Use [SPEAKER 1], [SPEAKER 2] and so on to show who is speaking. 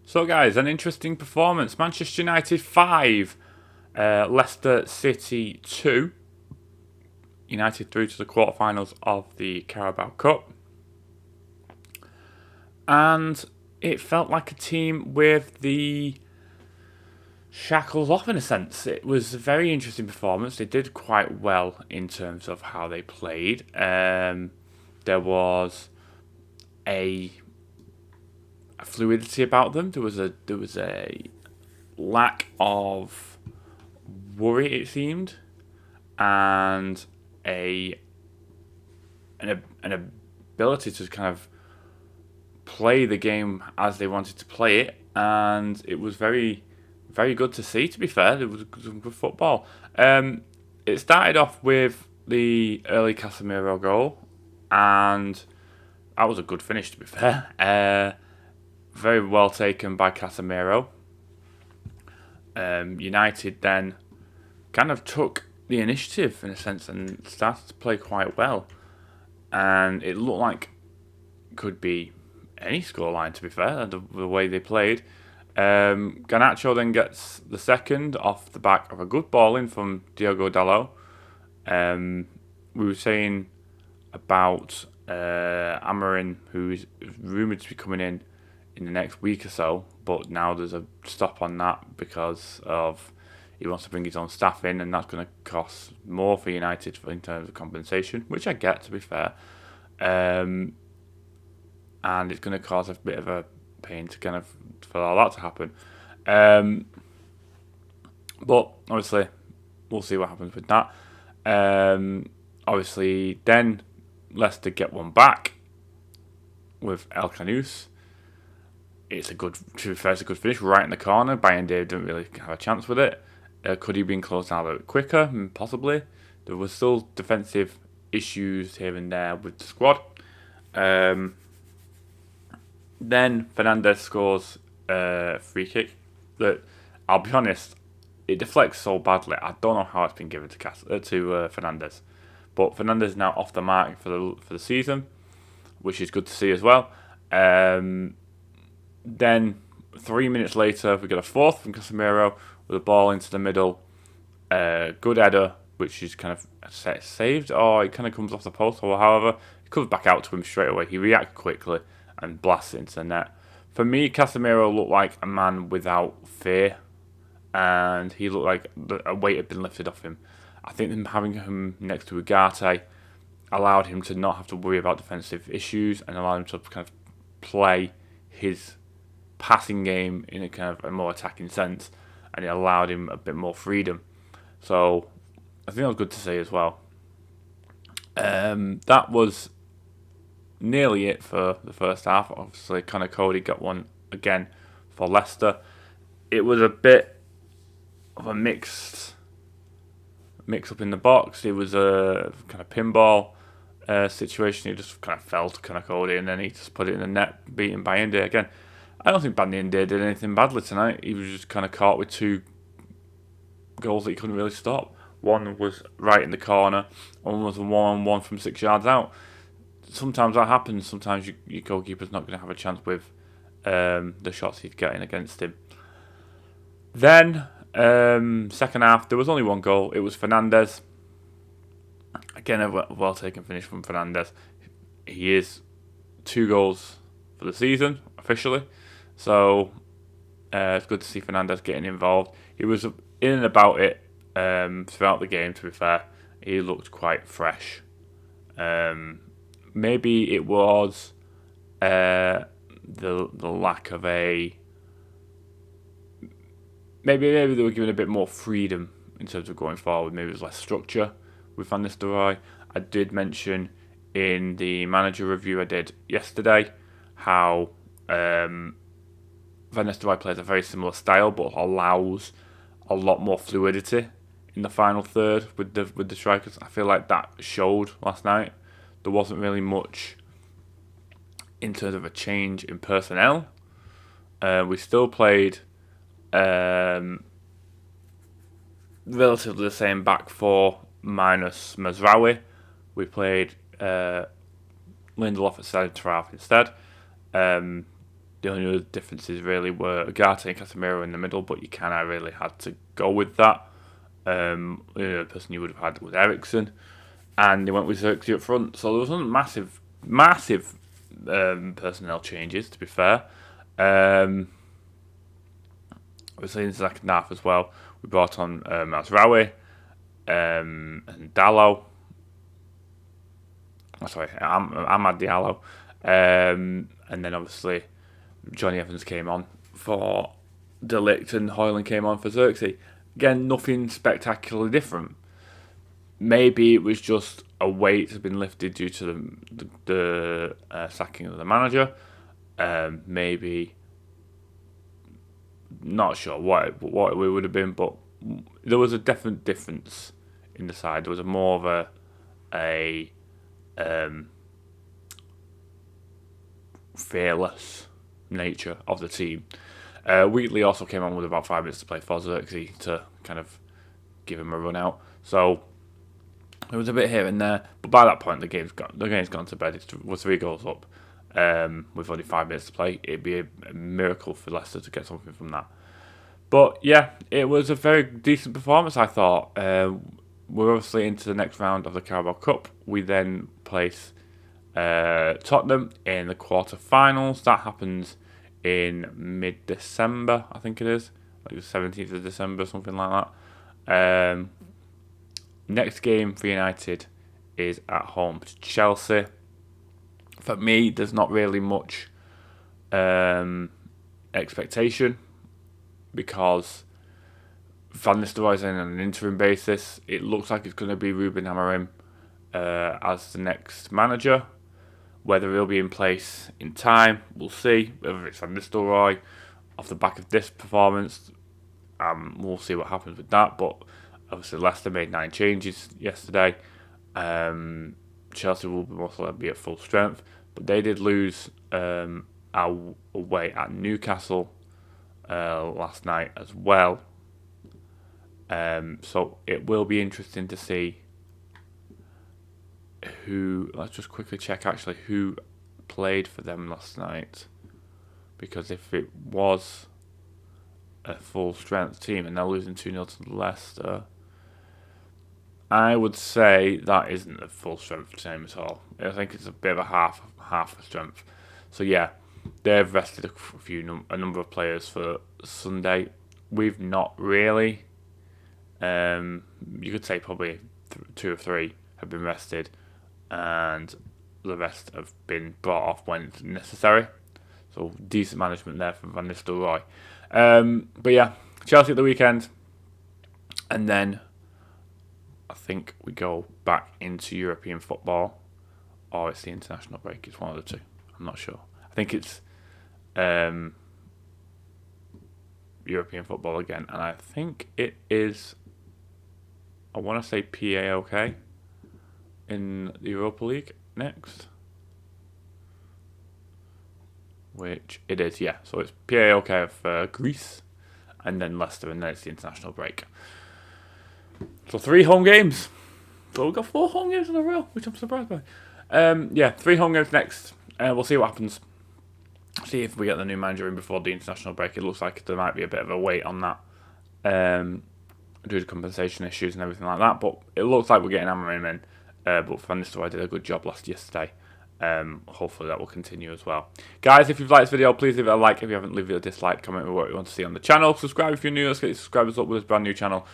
[SPEAKER 1] So, guys, an interesting performance. Manchester United 5, Leicester City 2. United through to the quarterfinals of the Carabao Cup. And it felt like a team with the shackles off in a sense. It was a very interesting performance. They did quite well in terms of how they played. There was a fluidity about them. There was a lack of worry, it seemed, and an ability to kind of play the game as they wanted to play it, and it was very, very good to see. To be fair, it was good football. It started off with the early Casemiro goal, and that was a good finish. To be fair, very well taken by Casemiro. United then kind of took the initiative in a sense and started to play quite well, and it looked like it could be any scoreline. To be fair, the way they played. Garnacho then gets the second off the back of a good ball in from Diogo Dalot. We were saying about Amarin, who is rumoured to be coming in the next week or so, but now there's a stop on that because of he wants to bring his own staff in, and that's going to cost more for United in terms of compensation, which I get, to be fair. And it's going to cause a bit of a pain to kind of for all that to happen. But obviously, we'll see what happens with that. Obviously, then Leicester get one back with El Canous. It's a good finish right in the corner. Bayern didn't really have a chance with it. Could he have been closed down a little bit quicker? Possibly. There was still defensive issues here and there with the squad. Then Fernandes scores a free kick that, I'll be honest, it deflects so badly. I don't know how it's been given to Fernandes. But Fernandes is now off the mark for the season, which is good to see as well. Then 3 minutes later, we get a fourth from Casemiro with a ball into the middle. Good header, which is kind of saved, or it kind of comes off the post, or however. It comes back out to him straight away. He reacts quickly and blasts it into the net. For me, Casemiro looked like a man without fear, and he looked like a weight had been lifted off him. I think them having him next to Ugarte allowed him to not have to worry about defensive issues and allowed him to kind of play his passing game in a kind of a more attacking sense, and it allowed him a bit more freedom. So I think that was good to see as well. That was nearly it for the first half. Obviously, Connor Cody got one again for Leicester. It was a bit of a mix up in the box. It was a kind of pinball situation. He just kind of fell to Connor Cody, and then he just put it in the net, beaten by India again. I don't think India did anything badly tonight. He was just kind of caught with two goals that he couldn't really stop. One was right in the corner, one was a one-on-one from 6 yards out. Sometimes that happens. Sometimes your goalkeeper's not going to have a chance with the shots he's getting against him. Then, second half, there was only one goal. It was Fernandes. Again, a well-taken finish from Fernandes. He is 2 goals for the season, officially. So, it's good to see Fernandes getting involved. He was in and about it throughout the game, to be fair. He looked quite fresh. Maybe it was the lack of a... Maybe they were given a bit more freedom in terms of going forward. Maybe it was less structure with Van Nistelrooy. I did mention in the manager review I did yesterday how Van Nistelrooy plays a very similar style but allows a lot more fluidity in the final third with the strikers. I feel like that showed last night. There wasn't really much in terms of a change in personnel. We still played relatively the same back four minus Mazraoui. We played Lindelof at centre half instead. The The only other differences really were Ugarte and Casemiro in the middle, but you kind of really had to go with that. The person you would have had was Eriksen, and they went with Xerxes up front. So there wasn't massive personnel changes, to be fair. Obviously in the second half as well, we brought on Mazraoui and Dalot. Oh, sorry, Amad Diallo. And then obviously Johnny Evans came on for De Ligt and Højlund came on for Xerxes. Again, nothing spectacularly different. Maybe it was just a weight has been lifted due to the sacking of the manager. Maybe, not sure what it would have been, but there was a definite difference in the side. There was more of a fearless nature of the team. Wheatley also came on with about 5 minutes to play for Xerxes to kind of give him a run out. So it was a bit here and there, but by that point the game's gone to bed. We're 3 goals up with only 5 minutes to play. It'd be a miracle for Leicester to get something from that. But yeah, it was a very decent performance, I thought. We're obviously into the next round of the Carabao Cup. We then place Tottenham in the quarter-finals. That happens in mid-December, I think it is. Like the 17th of December, something like that. Next game for United is at home to Chelsea. For me, there's not really much expectation because Van Nistelrooy is in on an interim basis. It looks like it's going to be Ruben Amorim as the next manager. Whether he'll be in place in time, we'll see. Whether it's Van Nistelrooy off the back of this performance, we'll see what happens with that. But obviously Leicester made 9 changes yesterday. Chelsea will most likely be at full strength, but they did lose away at Newcastle last night as well. So it will be interesting to see let's just quickly check actually who played for them last night, because if it was a full strength team and they're losing 2-0 to Leicester, I would say that isn't a full strength team at all. I think it's a bit of a half strength. So yeah, they've rested a number of players for Sunday. We've not really. You could say probably 2 or 3 have been rested, and the rest have been brought off when necessary. So decent management there from Van Nistelrooy. But yeah, Chelsea at the weekend, and then I think we go back into European football, or it's the international break. It's one of the two. I'm not sure. I think it's European football again, and I think it is. I want to say PAOK in the Europa League next, which it is, yeah. So it's PAOK of Greece, and then Leicester, and then it's the international break. So 3 home games. So we've got 4 home games in a row, which I'm surprised by. 3 home games next. We'll see what happens. See if we get the new manager in before the international break. It looks like there might be a bit of a wait on that. Due to compensation issues and everything like that, but it looks like we're getting Amorim in. But Van Nistelrooy did a good job yesterday. Hopefully that will continue as well. Guys, if you've liked this video, please leave it a like. If you haven't, leave it a dislike. Comment with what you want to see on the channel. Subscribe if you're new. Let's get your subscribers up with this brand new channel.